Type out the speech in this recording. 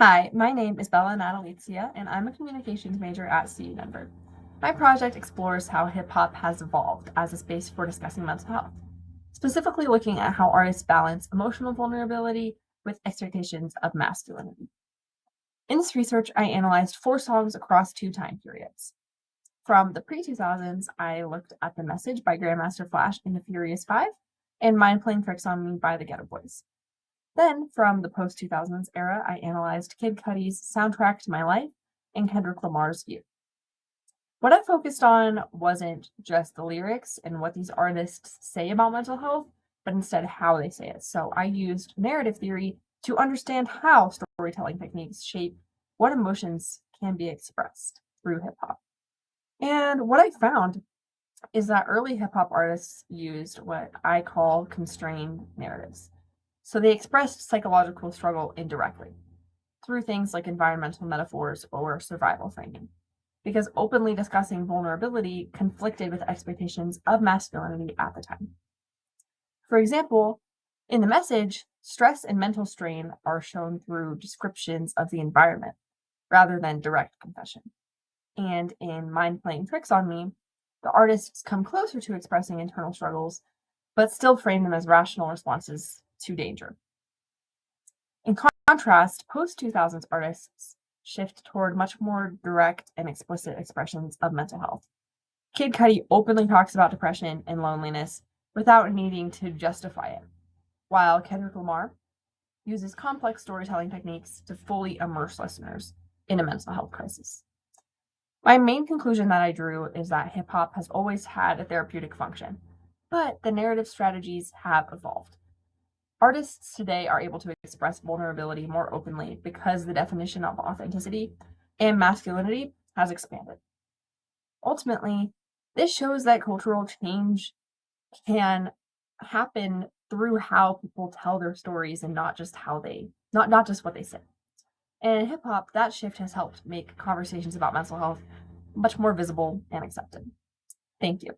Hi, my name is Bella Natalizia, and I'm a communications major at CU Denver. My project explores how hip hop has evolved as a space for discussing mental health, specifically looking at how artists balance emotional vulnerability with expectations of masculinity. In this research, I analyzed 4 songs across 2 time periods. From the pre 2000s, I looked at The Message by Grandmaster Flash and the Furious Five, and Mind Playing Tricks on Me by the Ghetto Boys. Then, from the post 2000s era, I analyzed Kid Cudi's Soundtrack to My Life and Kendrick Lamar's View. What I focused on wasn't just the lyrics and what these artists say about mental health, but instead how they say it. So I used narrative theory to understand how storytelling techniques shape what emotions can be expressed through hip hop. And what I found is that early hip hop artists used what I call constrained narratives. So they expressed psychological struggle indirectly through things like environmental metaphors or survival framing, because openly discussing vulnerability conflicted with expectations of masculinity at the time. For example, in The Message, stress and mental strain are shown through descriptions of the environment rather than direct confession. And in Mind Playing Tricks on Me, the artists come closer to expressing internal struggles, but still frame them as rational responses to danger. In contrast, post 2000s artists shift toward much more direct and explicit expressions of mental health. Kid Cudi openly talks about depression and loneliness without needing to justify it, while Kendrick Lamar uses complex storytelling techniques to fully immerse listeners in a mental health crisis. My main conclusion that I drew is that hip hop has always had a therapeutic function, but the narrative strategies have evolved. Artists today are able to express vulnerability more openly because the definition of authenticity and masculinity has expanded. Ultimately, this shows that cultural change can happen through how people tell their stories and not just not just what they say. And in hip hop, that shift has helped make conversations about mental health much more visible and accepted. Thank you.